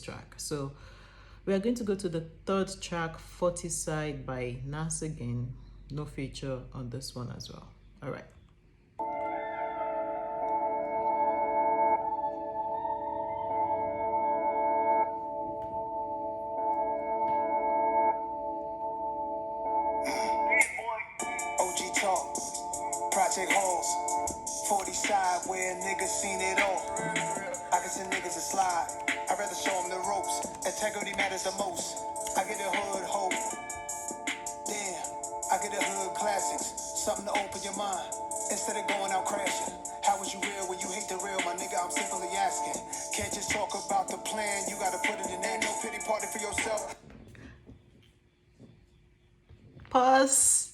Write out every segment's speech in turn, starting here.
track. So we are going to go to the third track, 40 Side by Nas again. No feature on this one as well. All right. OG talk, project halls, 40 side where niggas seen it all. I can send niggas a slide. I'd rather show them the ropes. Integrity matters the most. I get a hood hope. Damn, I get a hood classics. Something to open your mind instead of going out crashing. How was you real when you hate the real, my nigga? I'm simply asking. Can't just talk about the plan. You gotta put it in there. No pity party for yourself. Pause.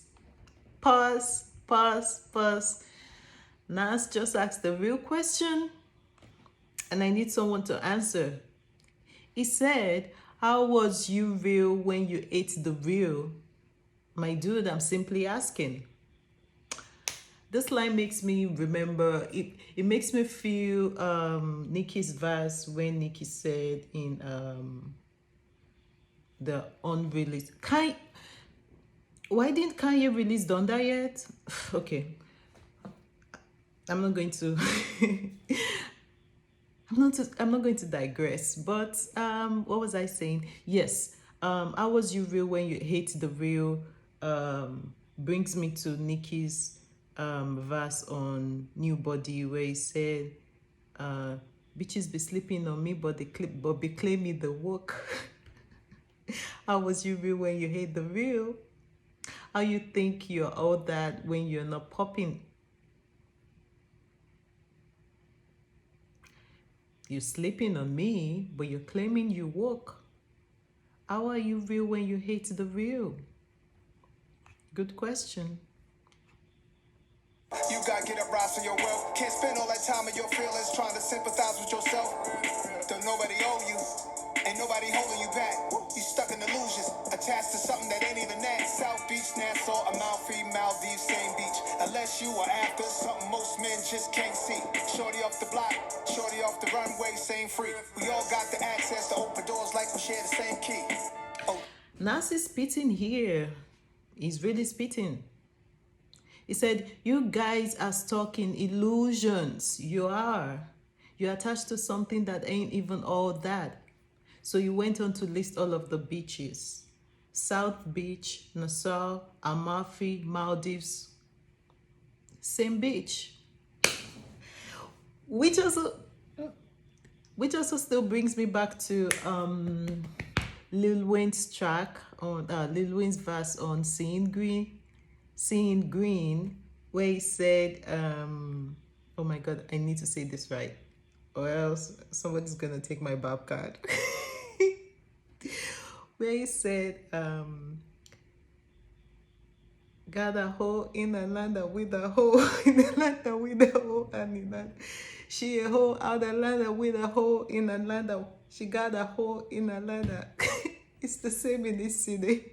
Pause. Pause. Pause. Nas just asked the real question, and I need someone to answer. He said, how was you real when you ate the real? My dude, I'm simply asking. This line makes me remember, it makes me feel Nicki's verse when Nicki said in the unreleased. Why didn't Kanye release Donda yet? Okay. I'm not going to I'm not going to digress, but what was I saying? Yes, how was you real when you hate the real? Brings me to Nicki's verse on New Body where he said, bitches be sleeping on me, but be claiming the work. How was you real when you hate the real? How you think you're all that when you're not popping? You're sleeping on me, but you're claiming you work. How are you real when you hate the real? Good question. You gotta get up, rise for your wealth. Can't spend all that time in your feelings trying to sympathize with yourself. Don't nobody owe you. Ain't nobody holding you back. You stuck in illusions, attached to something that ain't even that. South Beach, Nassau, Amalfi, Maldives, same beach. Unless you are after something most men just can't see. Shorty off the block, shorty off the runway, same free. We all got the access to open doors like we share the same key. Oh. Nas is spitting here. He's really spitting. He said, you guys are stuck in illusions. You are. You're attached to something that ain't even all that. So you went on to list all of the beaches. South Beach, Nassau, Amalfi, Maldives. Same beach. Which also still brings me back to Lil Wayne's track on Lil Wayne's verse on Seeing Green, where he said, oh my God, I need to say this right, or else somebody's gonna take my bab card. Where he said, got a hole in Atlanta with a hole in Atlanta with a hole and in that. She a hole out Atlanta with a hole in Atlanta. She got a hole in Atlanta. It's the same in this city.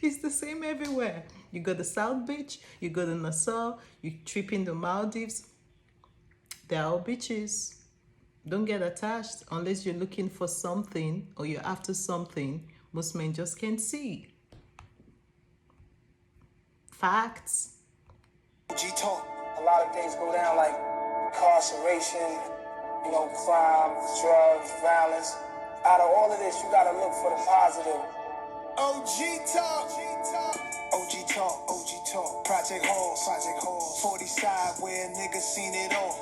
It's the same everywhere. You go to South Beach, you go to Nassau, you trip in the Maldives. They're all beaches. Don't get attached unless you're looking for something or you're after something most men just can't see. Facts. OG talk. A lot of things go down like incarceration, crime, drugs, violence. Out of all of this, you gotta look for the positive. OG talk. OG talk. OG talk. Project halls. 40 side where niggas seen it all.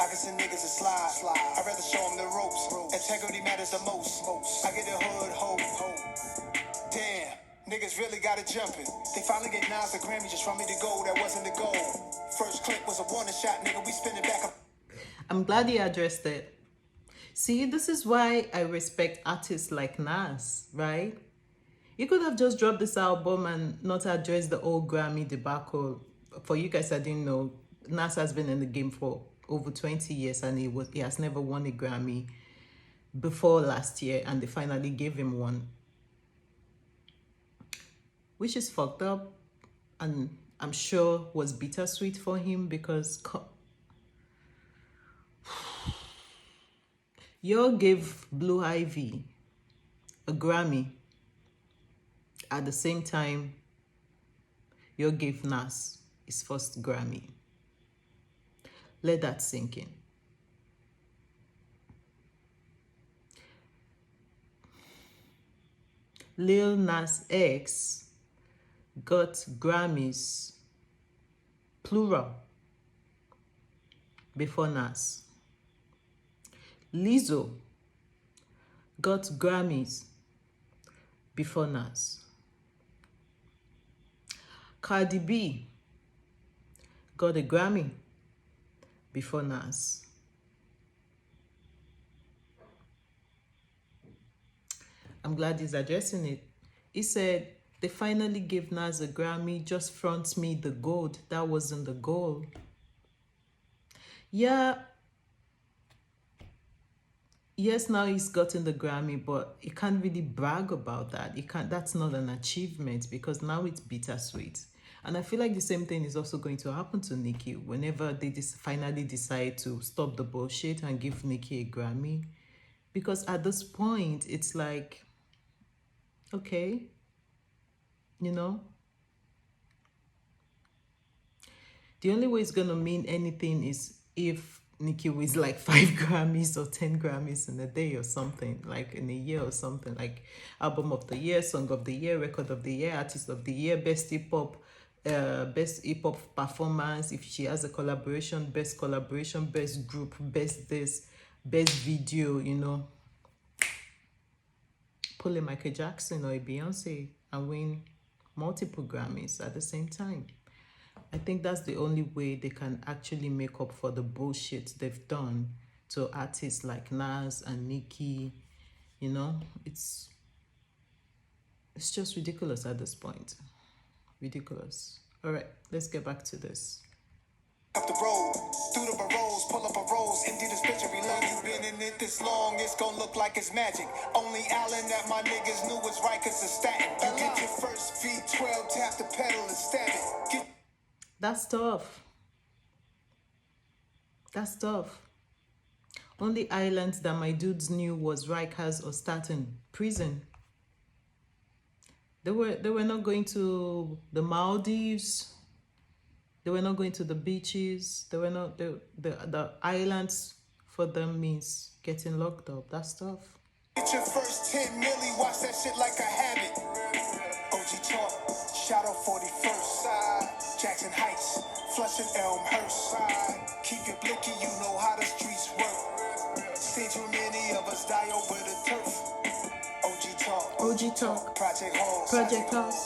I can send niggas a slide. I'd rather show them the ropes. Integrity matters the most. I get a hood hope. Damn. Niggas really got it jumping. They finally get Nas a Grammy just from me to go. That wasn't the goal. First clip was a warning shot, nigga. We spin it back up. I'm glad he addressed it. See, this is why I respect artists like Nas, right? You could have just dropped this album and not addressed the old Grammy debacle. For you guys that didn't know, Nas has been in the game for over 20 years and he has never won a Grammy before last year, and they finally gave him one. Which is fucked up, and I'm sure was bittersweet for him because Yo gave Blue Ivy a Grammy at the same time Yo gave Nas his first Grammy. Let that sink in. Lil Nas X got Grammys, plural, before Nas. Lizzo got Grammys before Nas. Cardi B got a Grammy before Nas. I'm glad he's addressing it. He said, they finally gave Nas a Grammy, just front me the gold. That wasn't the goal. Yeah. Yes, now he's gotten the Grammy, but he can't really brag about that. He can't, that's not an achievement because now it's bittersweet. And I feel like the same thing is also going to happen to Nicki whenever they finally decide to stop the bullshit and give Nicki a Grammy. Because at this point, it's like, okay, you know, the only way it's going to mean anything is if Nicki wins like 5 Grammys or 10 Grammys in a day or something, like in a year or something, like Album of the Year, Song of the Year, Record of the Year, Artist of the Year, Best Hip Hop performance. If she has a collaboration, Best Group, Best this, Best Video, you know. Pull a Michael Jackson or a Beyonce and win multiple Grammys at the same time. I think that's the only way they can actually make up for the bullshit they've done to artists like Nas and Nicki. You know, it's just ridiculous at this point. Ridiculous. All right, let's get back to this. Up the road, through the barrows, pull up a rose, empty dispensary. Love you been in it this long, it's gonna look like it's magic. Only Allen that my niggas knew was right, cause it's static. You get your first V12, tap the pedal and stab it. That's tough. That's tough. Only islands that my dudes knew was Rikers or Staten prison. They were not going to the Maldives. They were not going to the beaches. They were not the islands for them means getting locked up. That's tough. Get your first 10 milli, watch that shit like a habit. OG Talk, Shadow 41st, Jackson Heights, Flushing Elmhurst. Keep your blicky, you know how the streets work. See too many of us die over the turf. OG Talk, Project Halls,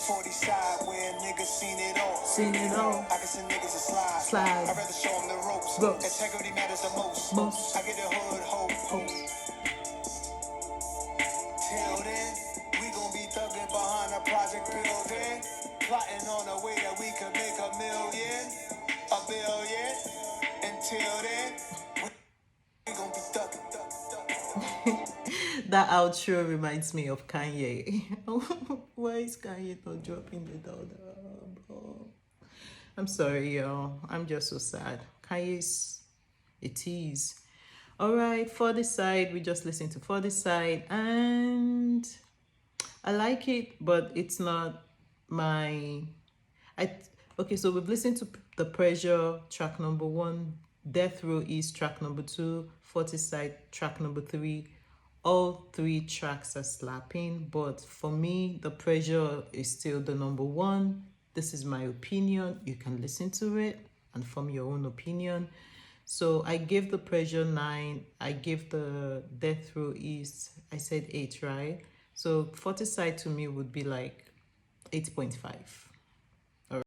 40 side where niggas seen it all. I can send niggas a slide. I'd rather show them the ropes. Integrity matters the most. I get the hood hope. Till then, we gon' be thugging behind a project building, plotting on a way that we could make $1 million, $1 billion. Until then, we gon' be thugging. That outro reminds me of Kanye. Why is Kanye not dropping the dog? I'm sorry, y'all. I'm just so sad. Kanye's a tease. All right, For the Side. We just listened to For the Side, and I like it, but it's not my. Okay, so we've listened to The Pressure, track number 1. Death Row is track number 2. 40 Side, track number 3. All 3 tracks are slapping, but for me, The Pressure is still the number 1. This is my opinion. You can listen to it and form your own opinion. So I gave The Pressure 9. I gave the Death Row East, I said 8, right? So 40 Side to me would be like 8.5.